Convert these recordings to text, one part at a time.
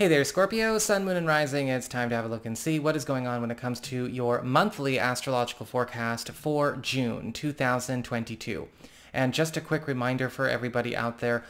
Hey there, Scorpio, Sun, Moon, and Rising. It's time to have a look and see what is going on when it comes to your monthly astrological forecast for June 2022. And just a quick reminder for everybody out there,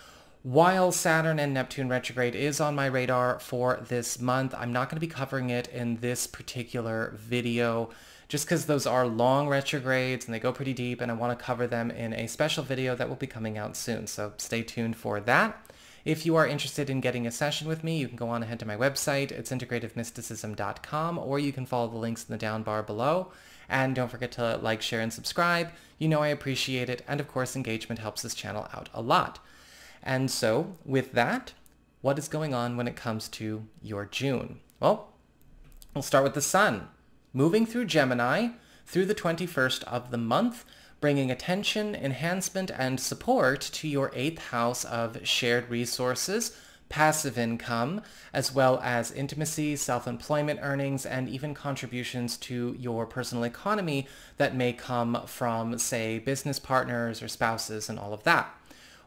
while Saturn and Neptune retrograde is on my radar for this month, I'm not going to be covering it in this particular video just because those are long retrogrades and they go pretty deep, and I want to cover them in a special video that will be coming out soon. So stay tuned for that. If you are interested in getting a session with me, you can go on ahead to my website. It's integrativemysticism.com, or you can follow the links in the down bar below. And don't forget to like, share, and subscribe. You know I appreciate it. And of course, engagement helps this channel out a lot. And so with that, what is going on when it comes to your June? Well, we'll start with the Sun. Moving through Gemini through the 21st of the month, bringing attention, enhancement, and support to your 8th house of shared resources, passive income, as well as intimacy, self-employment earnings, and even contributions to your personal economy that may come from, say, business partners or spouses and all of that.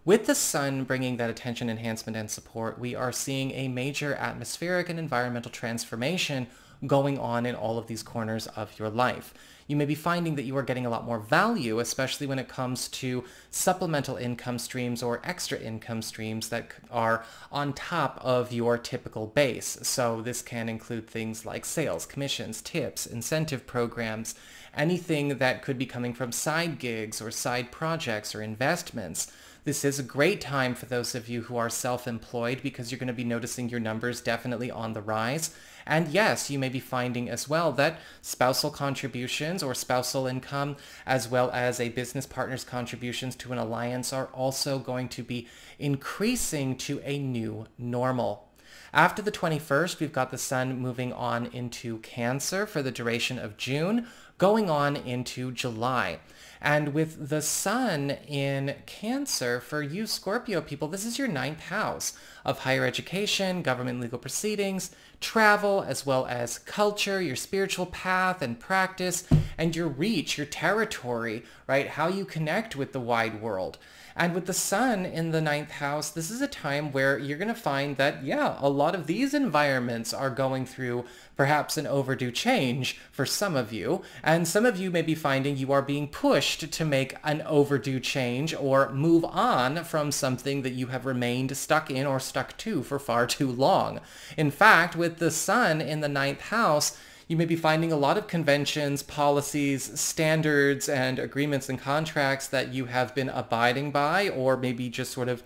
With the Sun bringing that attention, enhancement, and support, we are seeing a major atmospheric and environmental transformation going on in all of these corners of your life. You may be finding that you are getting a lot more value, especially when it comes to supplemental income streams or extra income streams that are on top of your typical base. So this can include things like sales, commissions, tips, incentive programs, anything that could be coming from side gigs or side projects or investments. This is a great time for those of you who are self-employed because you're going to be noticing your numbers definitely on the rise. And yes, you may be finding as well that spousal contributions or spousal income, as well as a business partner's contributions to an alliance, are also going to be increasing to a new normal. After the 21st, we've got the Sun moving on into Cancer for the duration of June, going on into July. And with the Sun in Cancer, for you Scorpio people, this is your 9th house of higher education, government legal proceedings, travel, as well as culture, your spiritual path and practice, and your reach, your territory, right? How you connect with the wide world. And with the Sun in the 9th house, this is a time where you're going to find that, yeah, a lot of these environments are going through perhaps an overdue change for some of you. And some of you may be finding you are being pushed to make an overdue change or move on from something that you have remained stuck in or stuck to for far too long. In fact, with the Sun in the 9th house, you may be finding a lot of conventions, policies, standards, and agreements and contracts that you have been abiding by or maybe just sort of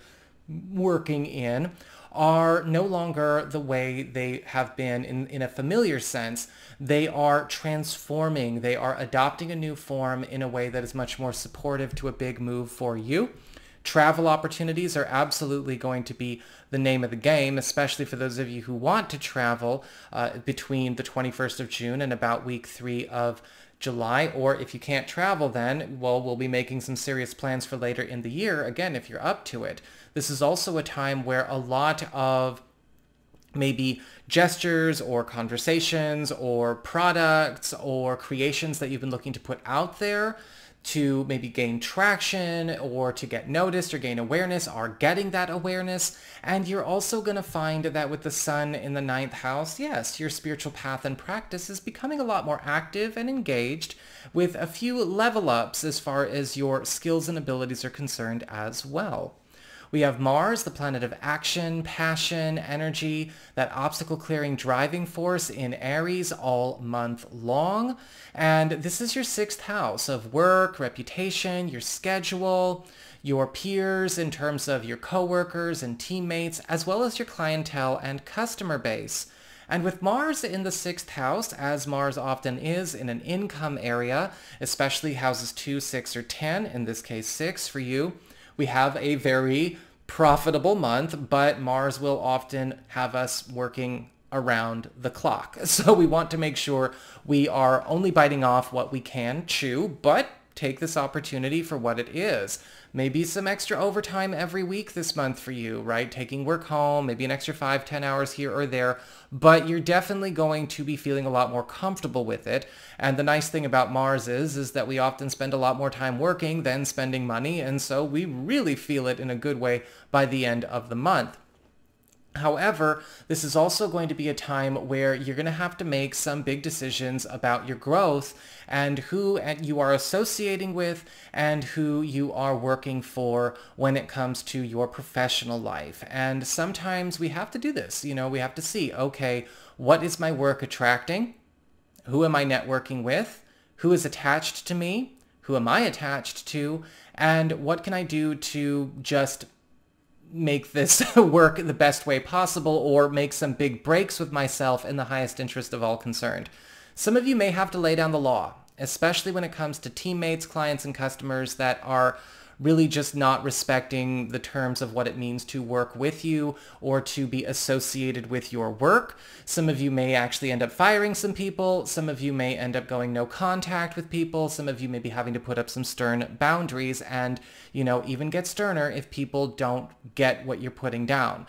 working in are no longer the way they have been in a familiar sense. They are transforming. They are adopting a new form in a way that is much more supportive to a big move for you. Travel opportunities are absolutely going to be the name of the game, especially for those of you who want to travel between the 21st of June and about week 3 of July. Or if you can't travel then, well, we'll be making some serious plans for later in the year, again, if you're up to it. This is also a time where a lot of maybe gestures or conversations or products or creations that you've been looking to put out there to maybe gain traction or to get noticed or gain awareness are getting that awareness. And you're also going to find that with the Sun in the 9th house, yes, your spiritual path and practice is becoming a lot more active and engaged, with a few level ups as far as your skills and abilities are concerned as well. We have Mars, the planet of action, passion, energy, that obstacle-clearing driving force in Aries all month long. And this is your 6th house of work, reputation, your schedule, your peers in terms of your coworkers and teammates, as well as your clientele and customer base. And with Mars in the 6th house, as Mars often is in an income area, especially houses 2, 6, or 10, in this case 6 for you, we have a very profitable month, but Mars will often have us working around the clock. So we want to make sure we are only biting off what we can chew, but take this opportunity for what it is. Maybe some extra overtime every week this month for you, right? Taking work home, maybe an extra 5-10 hours here or there, but you're definitely going to be feeling a lot more comfortable with it. And the nice thing about Mars is that we often spend a lot more time working than spending money, and so we really feel it in a good way by the end of the month. However, this is also going to be a time where you're going to have to make some big decisions about your growth and who you are associating with and who you are working for when it comes to your professional life. And sometimes we have to do this. We have to see, okay, what is my work attracting? Who am I networking with? Who is attached to me? Who am I attached to? And what can I do to just make this work the best way possible, or make some big breaks with myself in the highest interest of all concerned? Some of you may have to lay down the law, especially when it comes to teammates, clients, and customers that are really just not respecting the terms of what it means to work with you or to be associated with your work. Some of you may actually end up firing some people. Some of you may end up going no contact with people. Some of you may be having to put up some stern boundaries and, even get sterner if people don't get what you're putting down.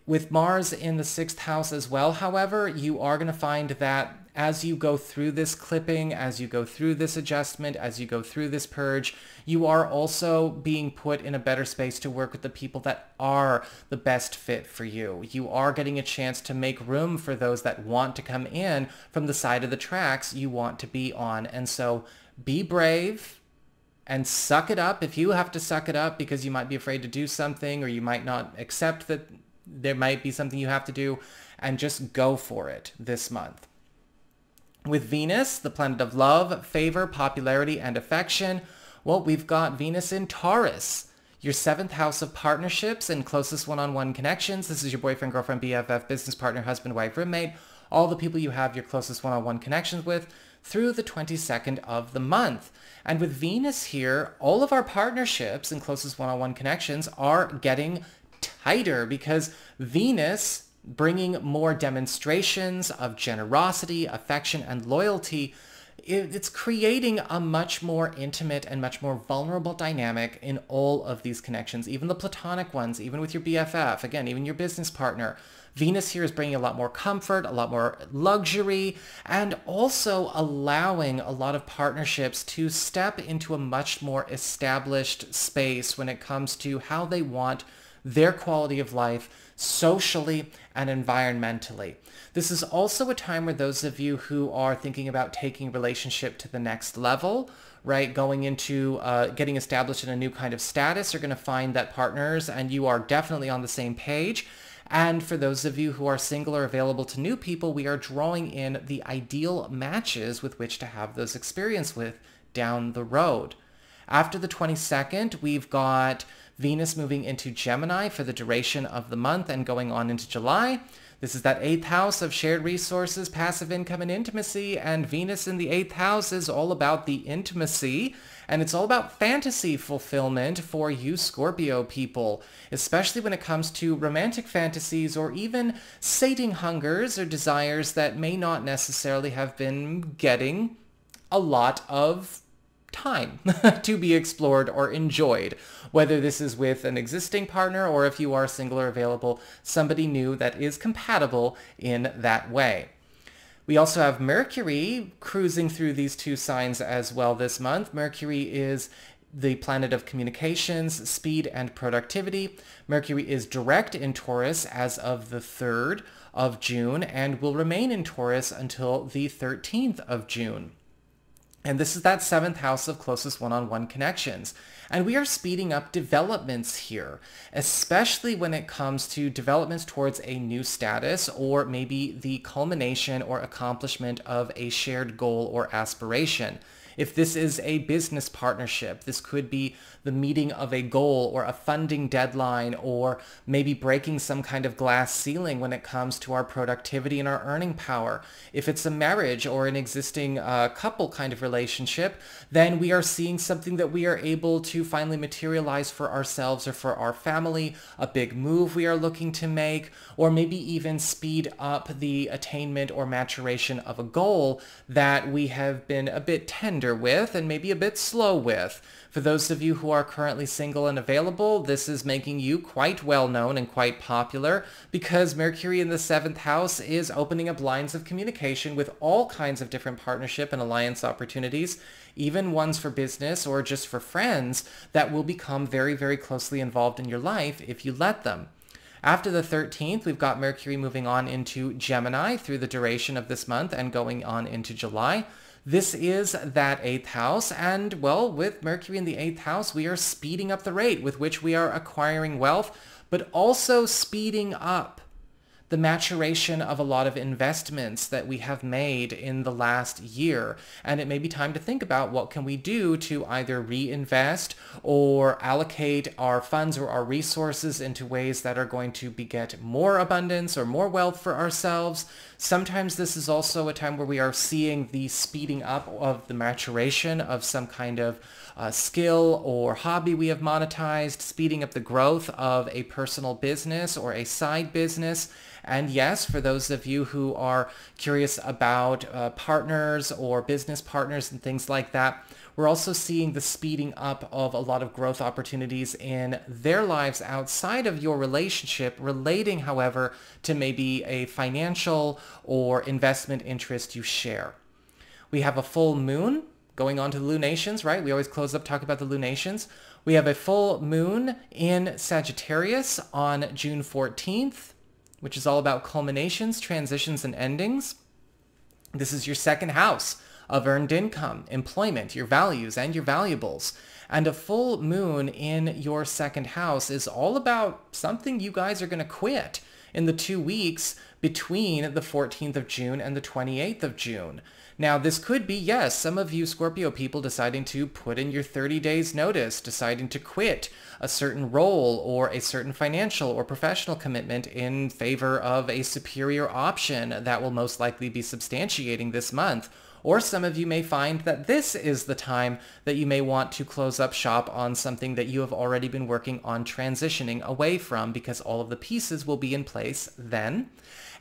With Mars in the 6th house as well, however, you are going to find that as you go through this clipping, as you go through this adjustment, as you go through this purge, you are also being put in a better space to work with the people that are the best fit for you. You are getting a chance to make room for those that want to come in from the side of the tracks you want to be on. And so be brave and suck it up if you have to suck it up because you might be afraid to do something, or you might not accept that there might be something you have to do, and just go for it this month. With Venus, the planet of love, favor, popularity, and affection, well, we've got Venus in Taurus, your 7th house of partnerships and closest one-on-one connections. This is your boyfriend, girlfriend, BFF, business partner, husband, wife, roommate, all the people you have your closest one-on-one connections with through the 22nd of the month. And with Venus here, all of our partnerships and closest one-on-one connections are getting tighter because Venus, bringing more demonstrations of generosity, affection, and loyalty, it's creating a much more intimate and much more vulnerable dynamic in all of these connections, even the platonic ones, even with your BFF, again, even your business partner. Venus here is bringing a lot more comfort, a lot more luxury, and also allowing a lot of partnerships to step into a much more established space when it comes to how they want their quality of life socially and environmentally. This is also a time where those of you who are thinking about taking a relationship to the next level, right, going into getting established in a new kind of status, are going to find that partners and you are definitely on the same page. And for those of you who are single or available to new people, we are drawing in the ideal matches with which to have those experiences with down the road. After the 22nd, we've got Venus moving into Gemini for the duration of the month and going on into July. This is that 8th house of shared resources, passive income, and intimacy. And Venus in the 8th house is all about the intimacy. And it's all about fantasy fulfillment for you Scorpio people, especially when it comes to romantic fantasies or even sating hungers or desires that may not necessarily have been getting a lot of time to be explored or enjoyed, whether this is with an existing partner or if you are single or available, somebody new that is compatible in that way. We also have Mercury cruising through these two signs as well this month. Mercury is the planet of communications, speed, and productivity. Mercury is direct in Taurus as of the 3rd of June and will remain in Taurus until the 13th of June. And this is that 7th house of closest one-on-one connections. And we are speeding up developments here, especially when it comes to developments towards a new status or maybe the culmination or accomplishment of a shared goal or aspiration. If this is a business partnership, this could be the meeting of a goal or a funding deadline, or maybe breaking some kind of glass ceiling when it comes to our productivity and our earning power. If it's a marriage or an existing couple kind of relationship, then we are seeing something that we are able to finally materialize for ourselves or for our family, a big move we are looking to make, or maybe even speed up the attainment or maturation of a goal that we have been a bit tender with and maybe a bit slow with. For those of you who are currently single and available, this is making you quite well known and quite popular because Mercury in the 7th house is opening up lines of communication with all kinds of different partnership and alliance opportunities, even ones for business or just for friends that will become very, very closely involved in your life if you let them. After the 13th, we've got Mercury moving on into Gemini through the duration of this month and going on into July. This is that 8th house, and well, with Mercury in the 8th house, we are speeding up the rate with which we are acquiring wealth, but also speeding up the maturation of a lot of investments that we have made in the last year. And it may be time to think about what can we do to either reinvest or allocate our funds or our resources into ways that are going to beget more abundance or more wealth for ourselves. Sometimes this is also a time where we are seeing the speeding up of the maturation of some kind of skill or hobby we have monetized, speeding up the growth of a personal business or a side business. And yes, for those of you who are curious about partners or business partners and things like that, we're also seeing the speeding up of a lot of growth opportunities in their lives outside of your relationship, relating, however, to maybe a financial or investment interest you share. We have a full moon going on to the lunations, right? We always close up talking about the lunations. We have a full moon in Sagittarius on June 14th, which is all about culminations, transitions, and endings. This is your second house of earned income, employment, your values, and your valuables. And a full moon in your second house is all about something you guys are going to quit in the 2 weeks between the 14th of June and the 28th of June. Now, this could be, yes, some of you Scorpio people deciding to put in your 30 days notice, deciding to quit a certain role or a certain financial or professional commitment in favor of a superior option that will most likely be substantiating this month. Or some of you may find that this is the time that you may want to close up shop on something that you have already been working on transitioning away from, because all of the pieces will be in place then.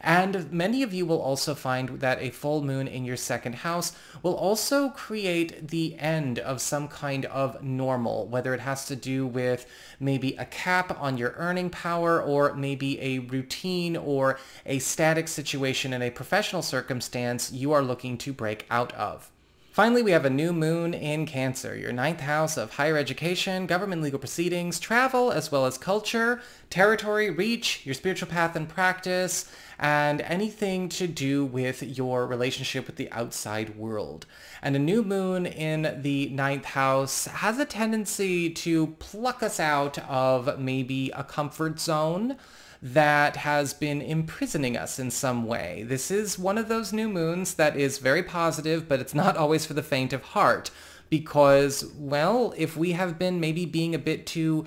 And many of you will also find that a full moon in your second house will also create the end of some kind of normal, whether it has to do with maybe a cap on your earning power or maybe a routine or a static situation in a professional circumstance you are looking to break out of. Finally, we have a new moon in Cancer, your 9th house of higher education, government legal proceedings, travel, as well as culture, territory, reach, your spiritual path and practice, and anything to do with your relationship with the outside world. And a new moon in the 9th house has a tendency to pluck us out of maybe a comfort zone that has been imprisoning us in some way. This is one of those new moons that is very positive, but it's not always for the faint of heart, because, well, if we have been maybe being a bit too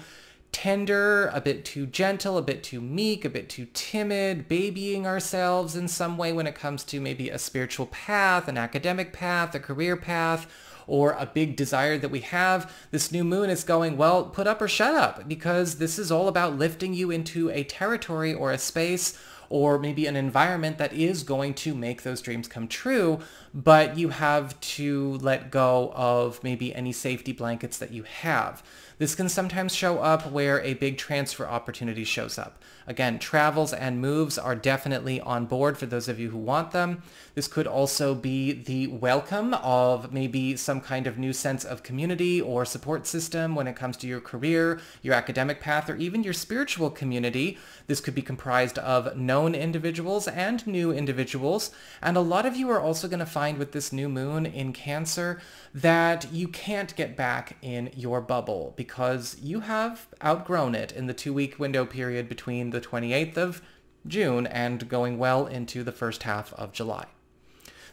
tender, a bit too gentle, a bit too meek, a bit too timid, babying ourselves in some way when it comes to maybe a spiritual path, an academic path, a career path, or a big desire that we have, this new moon is going, well, put up or shut up, because this is all about lifting you into a territory or a space or maybe an environment that is going to make those dreams come true, but you have to let go of maybe any safety blankets that you have. This can sometimes show up where a big transfer opportunity shows up. Again, travels and moves are definitely on board for those of you who want them. This could also be the welcome of maybe some kind of new sense of community or support system when it comes to your career, your academic path, or even your spiritual community. This could be comprised of known individuals and new individuals. And a lot of you are also going to find with this new moon in Cancer that you can't get back in your bubble because you have outgrown it in the 2-week window period between the 28th of June and going well into the first half of July.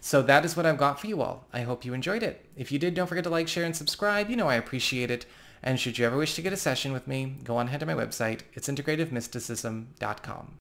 So that is what I've got for you all. I hope you enjoyed it. If you did, don't forget to like, share, and subscribe. You know I appreciate it. And should you ever wish to get a session with me, go on ahead to my website. It's integrativemysticism.com.